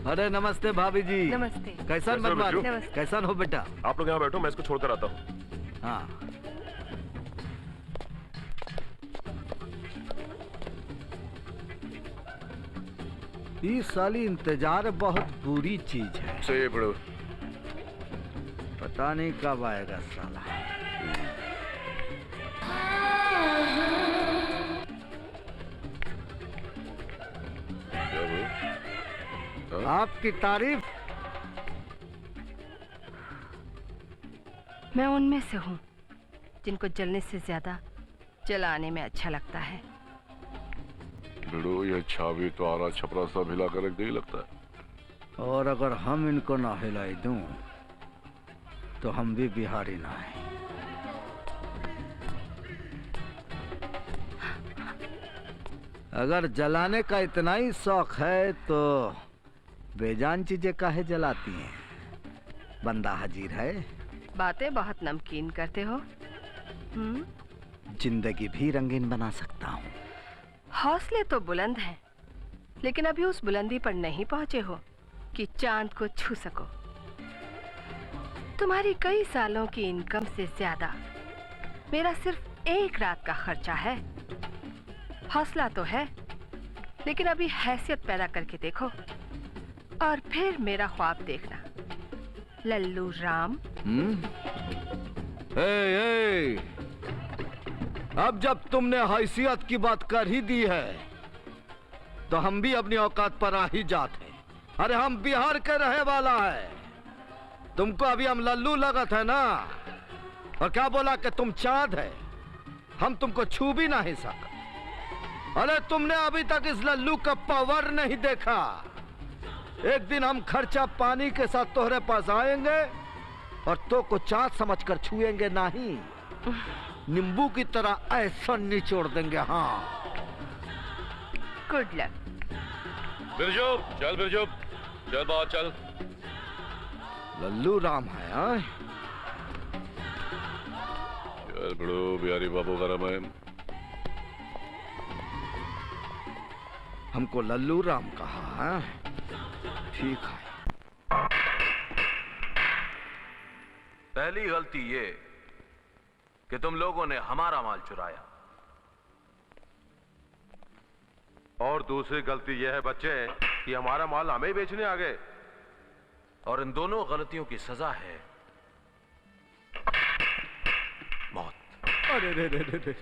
अरे नमस्ते भाभी जी। नमस्ते। कैसन बनवारी? नमस्ते। कैसन हो बेटा? आप लोग यहाँ बैठो, मैं इसको छोड़कर आता हूँ। हाँ। ये साली इंतजार बहुत बुरी चीज है। सही बड़ो। पता नहीं कब आएगा साला। आपकी तारीफ। मैं उनमें से हूँ जिनको जलने से ज्यादा जलाने में अच्छा लगता है। बिड़ो, ये छावी तो आरा छपरा सब हिला कर रख दे लगता है। और अगर हम इनको ना हिलाई दूं तो हम भी बिहारी ना हैं। अगर जलाने का इतना ही शौक है तो बेजान चीजें काहे जलाती हैं? बंदा हाजिर है। बातें बहुत नमकीन करते हो। जिंदगी भी रंगीन बना सकता हूँ। हौसले तो बुलंद हैं, लेकिन अभी उस बुलंदी पर नहीं पहुंचे हो कि चांद को छू सको। तुम्हारी कई सालों की इनकम से ज्यादा मेरा सिर्फ एक रात का खर्चा है। हौसला तो है, लेकिन अभी हैसियत पैदा करके देखो और फिर मेरा ख्वाब देखना। लल्लू राम। अब जब तुमने हैसियत की बात कर ही दी है तो हम भी अपनी औकात पर आ ही जाते हैं। अरे हम बिहार के रहे वाला है। तुमको अभी हम लल्लू लगत है ना, और क्या बोला कि तुम चांद है, हम तुमको छू भी नहीं सकते। अरे तुमने अभी तक इस लल्लू का पावर नहीं देखा। एक दिन हम खर्चा पानी के साथ तोहरे पास आएंगे और तो को चांद समझकर छुएंगे नहीं, नींबू की तरह ऐसा निचोड़ देंगे। हाँ, गुड लक। बिरजू, चल बिरजू, चल बाहर चल। लल्लू राम है। हाँ? चल बड़ो, बिहारी बाबू गरम है। हमको लल्लू राम कहा है? ठीक है। पहली गलती ये कि तुम लोगों ने हमारा माल चुराया, और दूसरी गलती यह है बच्चे कि हमारा माल हमें ही बेचने आ गए। और इन दोनों गलतियों की सजा है मौत। अरे रे रे रे रे,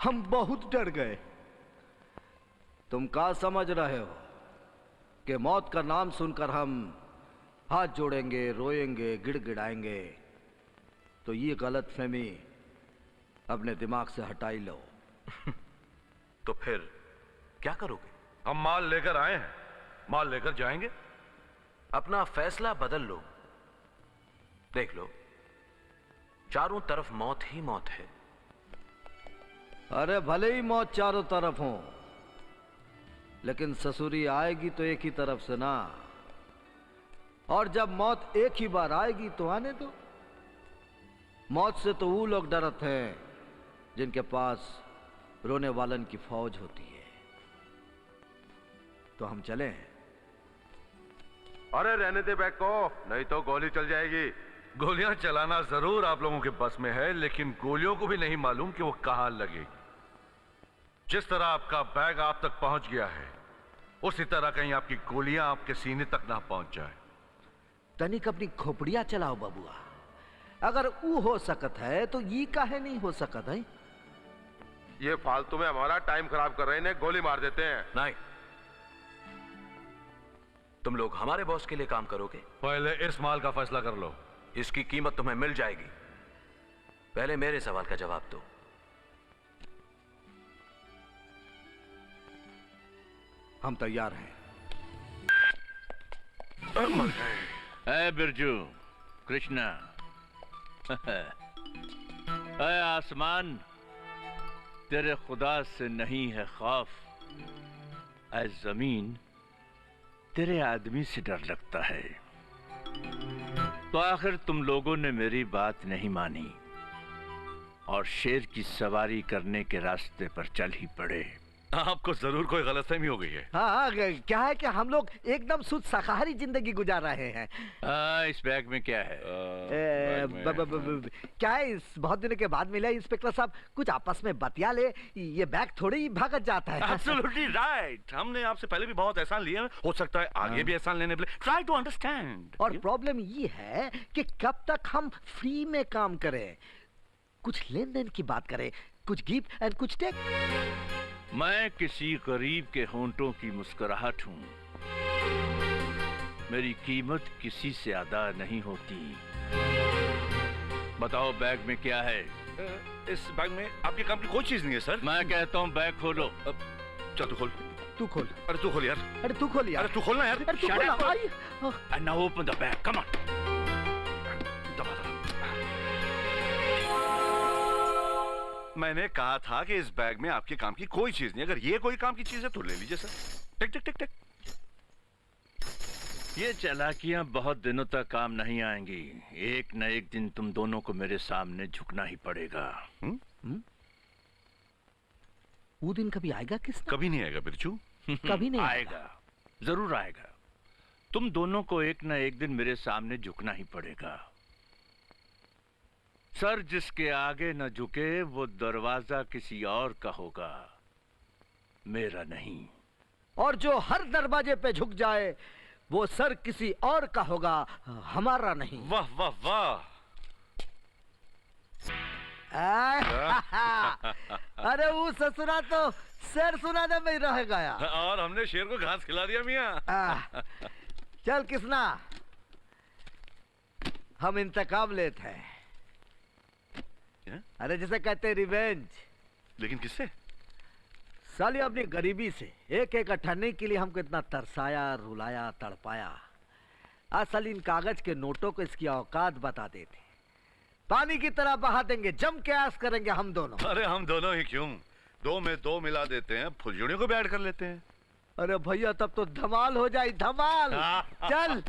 हम बहुत डर गए। तुम क्या समझ रहे हो कि मौत का नाम सुनकर हम हाथ जोड़ेंगे, रोएंगे, गिड़गिड़ाएंगे? तो ये गलतफहमी अपने दिमाग से हटाई लो। तो फिर क्या करोगे? हम माल लेकर आए हैं, माल लेकर जाएंगे। अपना फैसला बदल लो। देख लो, चारों तरफ मौत ही मौत है। अरे भले ही मौत चारों तरफ हो, लेकिन ससुरी आएगी तो एक ही तरफ से ना। और जब मौत एक ही बार आएगी तो आने दो। मौत से तो वो लोग डरते हैं जिनके पास रोने वालन की फौज होती है। तो हम चलें? अरे रहने दे बैग को, नहीं तो गोली चल जाएगी। गोलियां चलाना जरूर आप लोगों के बस में है, लेकिन गोलियों को भी नहीं मालूम कि वो कहां लगेगी। जिस तरह आपका बैग आप तक पहुंच गया है, उसी तरह कहीं आपकी गोलियां आपके सीने तक ना पहुंच जाए। तनिक अपनी खोपड़िया चलाओ बबुआ। अगर वो हो सकत है तो ये काहे नहीं हो सकत है? ये फालतू में हमारा टाइम खराब कर रहे हैं, इन्हें गोली मार देते हैं। नहीं, तुम लोग हमारे बॉस के लिए काम करोगे। पहले इस माल का फैसला कर लो। इसकी कीमत तुम्हें मिल जाएगी। पहले मेरे सवाल का जवाब दो। हम तैयार हैं। ऐ बिरजू, कृष्णा, ऐ आसमान, तेरे खुदा से नहीं है खौफ। ऐ जमीन, तेरे आदमी से डर लगता है। तो आखिर तुम लोगों ने मेरी बात नहीं मानी और शेर की सवारी करने के रास्ते पर चल ही पड़े। आपको जरूर कोई गलतफहमी हो गई है। हाँ, क्या है कि हम लोग एकदम शुद्ध शाकाहारी जिंदगी गुजार रहे हैं। इस बैग में क्या है? क्या है, इस बहुत दिनों के बाद मिला इंस्पेक्टर साहब, कुछ आपस में बतिया ले, ये बैग थोड़ी ही भागत जाता है। Absolutely right. हमने आपसे पहले भी बहुत एहसान लिए हैं, हो सकता है आगे भी एहसान लेने पड़े। Try to understand. और प्रॉब्लम ये है कि कब तक हम फ्री में काम करें, कुछ लेन देन की बात करें, कुछ गिव एंड कुछ टेक। मैं किसी गरीब के होंठों की मुस्कुराहट हूँ। मेरी कीमत किसी से ज्यादा नहीं होती। बताओ बैग में क्या है? इस बैग में आपके काम की कोई चीज नहीं है सर। मैं कहता हूँ बैग खोलो। चल तू खोल। तू खोल। अरे तू खोल यार। अरे तू खोल यार। अरे तू खोलना यार। अरे तू Shut खोल up. ना। And now open the bag. Come on. मैंने कहा था कि इस बैग में आपके काम की कोई चीज नहीं। अगर ये कोई काम की चीज है तो ले लीजिए सर। टिक टिक टिक टिक। ये चालाकियां बहुत दिनों तक काम नहीं आएंगी। एक न एक दिन तुम दोनों को मेरे सामने झुकना ही पड़ेगा। वो दिन कभी आएगा किसका? कभी नहीं आएगा बिरजू। कभी नहीं आएगा। जरूर आएगा। तुम दोनों को एक न एक दिन मेरे सामने झुकना ही पड़ेगा। सर जिसके आगे न झुके वो दरवाजा किसी और का होगा, मेरा नहीं। और जो हर दरवाजे पे झुक जाए वो सर किसी और का होगा, हमारा नहीं। वाह वाह वाह। अरे वो ससुरा तो सर सुनाने में ही रह गया। और हमने शेर को घास खिला दिया मियां। चल किसना, हम इंतकाम लेते हैं। अरे जिसे कहते हैं रिवेंज। लेकिन किससे? साली अपनी गरीबी से एक एक अठन्नी के लिए हमको इतना तरसाया, रुलाया, तड़पाया। आज साली इन कागज के नोटों को इसकी औकात बता देते, पानी की तरह बहा देंगे, जम के आस करेंगे हम दोनों। अरे हम दोनों ही क्यों, दो में दो मिला देते हैं, फुलझड़ियों को भी ऐड कर लेते हैं। अरे भैया तब तो धमाल हो जाए, धमाल। चल